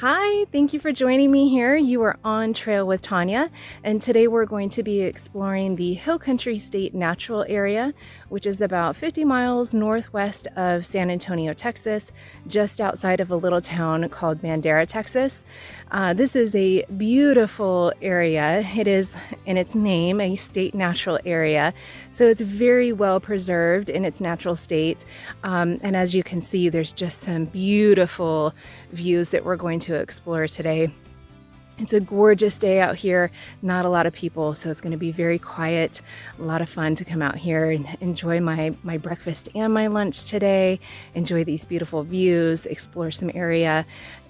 Hi, thank you for joining me here. You are on Trail with Tanya, and today we're going to be exploring the Hill Country State Natural Area, which is about 50 miles northwest of San Antonio, Texas, just outside of a little town called Bandera, Texas. This is a beautiful area. It is, in its name, a state natural area, so it's very well preserved in its natural state. And as you can see, there's just some beautiful views that we're going to explore today. It's a gorgeous day out here, not a lot of people, so it's going to be very quiet, a lot of fun to come out here and enjoy my breakfast and my lunch today, enjoy these beautiful views, explore some area.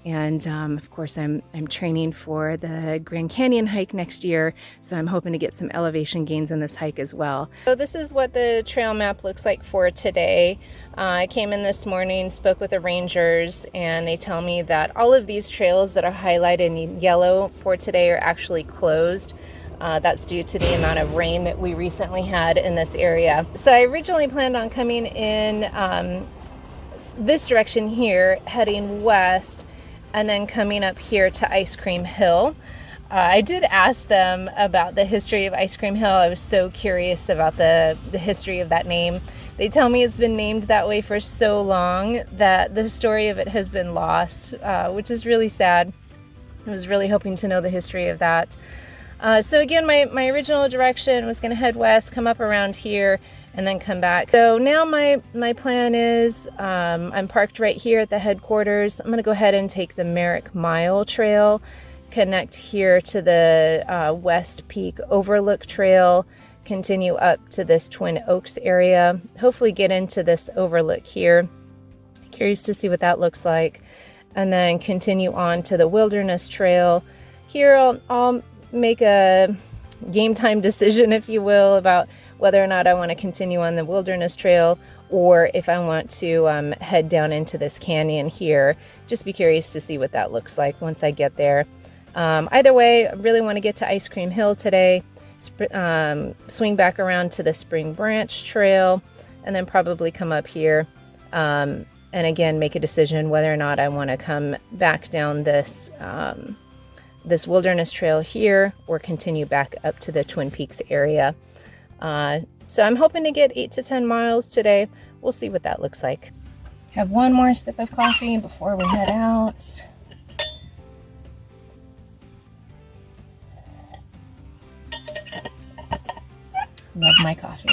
And of course, I'm training for the Grand Canyon hike next year, so I'm hoping to get some elevation gains in this hike as well. So this is what the trail map looks like for today. I came in this morning, spoke with the rangers, and they tell me that all of these trails that are highlighted in yellow for today are actually closed. That's due to the amount of rain that we recently had in this area. So I originally planned on coming in this direction here, heading west, and then coming up here to Ice Cream Hill. I did ask them about the history of Ice Cream Hill. I was so curious about the history of that name. They tell me it's been named that way for so long that the story of it has been lost, which is really sad. I was really hoping to know the history of that. So again, my original direction was gonna head west, come up around here, and then come back. So now my plan is, I'm parked right here at the headquarters. I'm gonna go ahead and take the Merrick Mile Trail, connect here to the West Peak Overlook Trail, continue up to this Twin Oaks area, hopefully get into this overlook here. Curious to see what that looks like. And then continue on to the Wilderness Trail. Here I'll make a game time decision, if you will, about whether or not I want to continue on the Wilderness Trail or if I want to head down into this canyon here. Just be curious to see what that looks like once I get there. Either way, I really want to get to Ice Cream Hill today, swing back around to the Spring Branch Trail, and then probably come up here and again make a decision whether or not I want to come back down this this Wilderness Trail here or continue back up to the Twin Peaks area. So I'm hoping to get 8 to 10 miles today. We'll see what that looks like. Have one more sip of coffee before we head out. Love my coffee.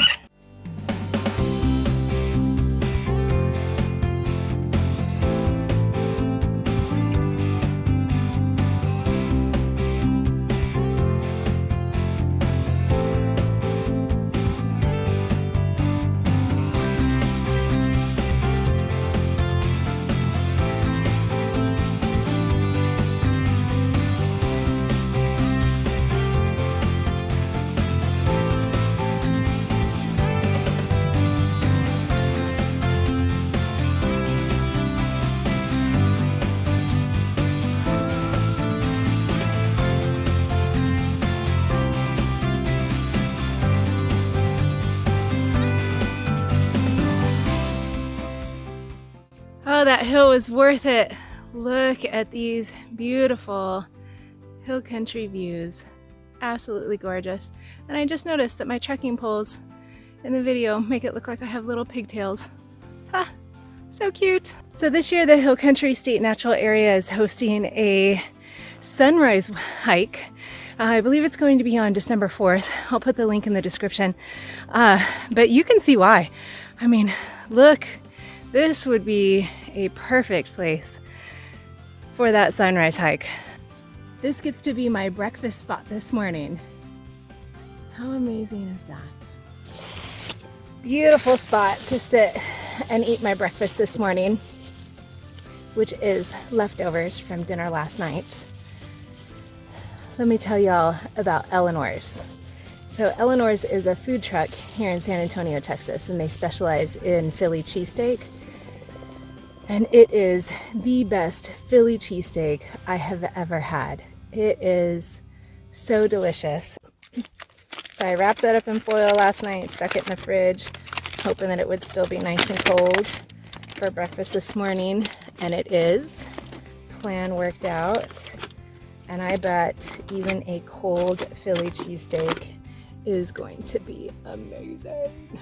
Oh, that hill was worth it. Look at these beautiful hill country views. Absolutely gorgeous. And I just noticed that my trekking poles in the video make it look like I have little pigtails. Ah, so cute. So this year the Hill Country State Natural Area is hosting a sunrise hike. I believe it's going to be on December 4th. I'll put the link in the description. But you can see why. I mean, look. This would be a perfect place for that sunrise hike. This gets to be my breakfast spot this morning. How amazing is that? Beautiful spot to sit and eat my breakfast this morning, which is leftovers from dinner last night. Let me tell y'all about Eleanor's. So Eleanor's is a food truck here in San Antonio, Texas, and they specialize in Philly cheesesteak. And it is the best Philly cheesesteak I have ever had. It is so delicious. So I wrapped that up in foil last night, stuck it in the fridge, hoping that it would still be nice and cold for breakfast this morning. And it is. plan worked out, and I bet even a cold Philly cheesesteak is going to be amazing.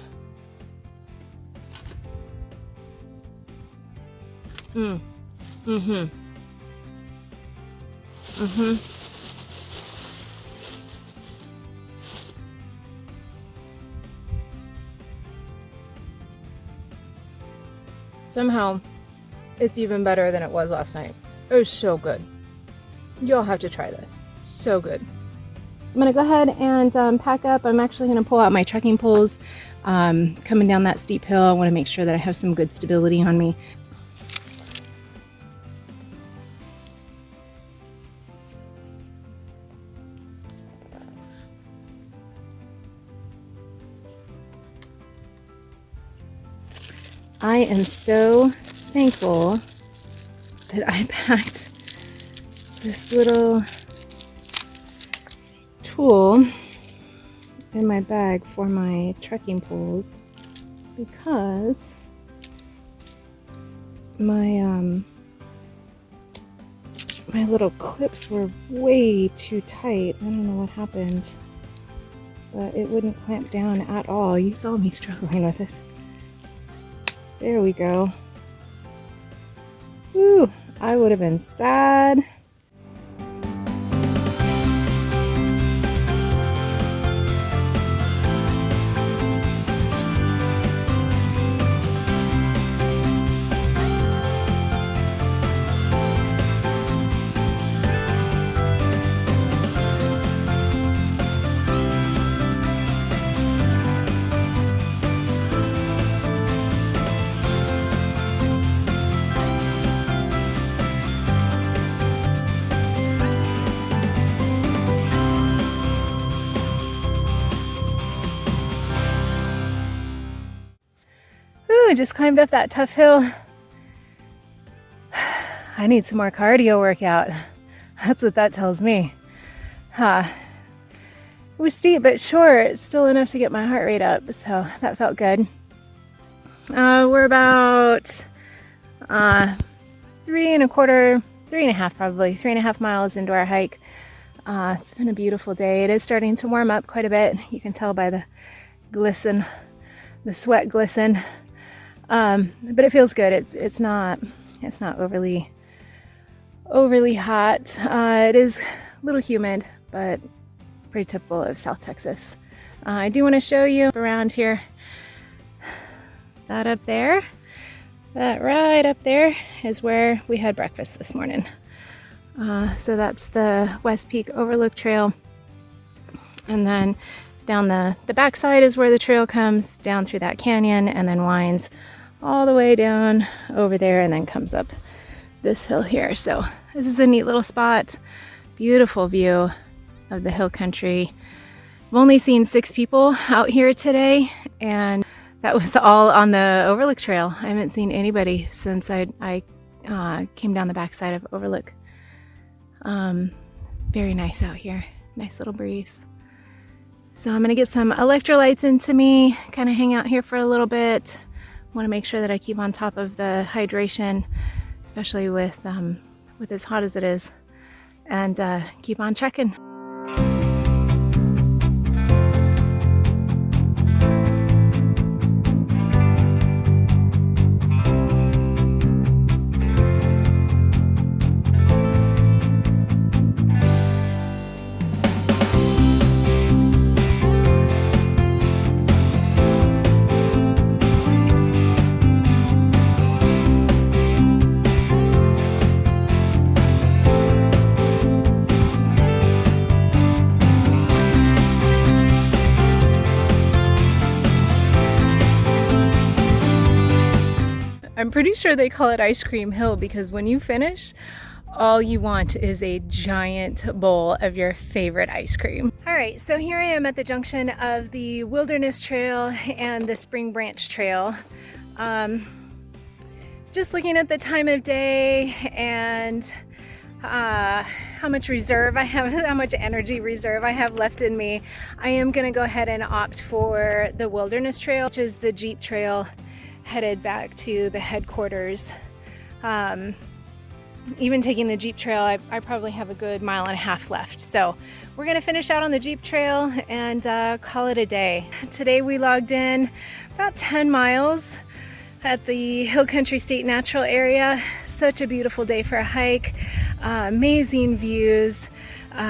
Somehow, it's even better than it was last night. It was so good. You'll have to try this. So good. I'm gonna go ahead and pack up. I'm actually gonna pull out my trekking poles. Coming down that steep hill, I wanna make sure that I have some good stability on me. I am so thankful that I packed this little tool in my bag for my trekking poles, because my my little clips were way too tight. I don't know what happened, but it wouldn't clamp down at all. You saw me struggling with it. There we go. Woo, I would have been sad. I just climbed up that tough hill. I need some more cardio workout. That's what that tells me. It was steep but short, still enough to get my heart rate up, so that felt good. We're about 3.5 miles into our hike. It's been a beautiful day. It is starting to warm up quite a bit. You can tell by the glisten, the sweat glisten. But it feels good. It's not overly hot. It is a little humid, but pretty typical of South Texas. I do want to show you around here. That up there, that right up there is where we had breakfast this morning. So that's the West Peak Overlook Trail. And then down the backside is where the trail comes down through that canyon and then winds all the way down over there and then comes up this hill here. So this is a neat little spot. Beautiful view of the hill country. I've only seen 6 people out here today, and that was all on the Overlook Trail. I haven't seen anybody since I came down the backside of Overlook. Very nice out here. Nice little breeze. So I'm gonna get some electrolytes into me, kind of hang out here for a little bit. Want to make sure that I keep on top of the hydration, especially with as hot as it is, and keep on checking. I'm pretty sure they call it Ice Cream Hill because when you finish, all you want is a giant bowl of your favorite ice cream. All right, so here I am at the junction of the Wilderness Trail and the Spring Branch Trail. Just looking at the time of day and how much reserve I have, how much energy reserve I have left in me, I am gonna go ahead and opt for the Wilderness Trail, which is the Jeep trail headed back to the headquarters. even taking the Jeep trail, I probably have a good 1.5 miles left. So we're gonna finish out on the Jeep trail and call it a day. Today we logged in about 10 miles at the Hill Country State Natural Area. Such a beautiful day for a hike, amazing views,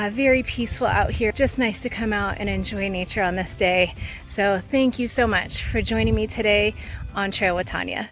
very peaceful out here. Just nice to come out and enjoy nature on this day. So thank you so much for joining me today on Trail with Tanya.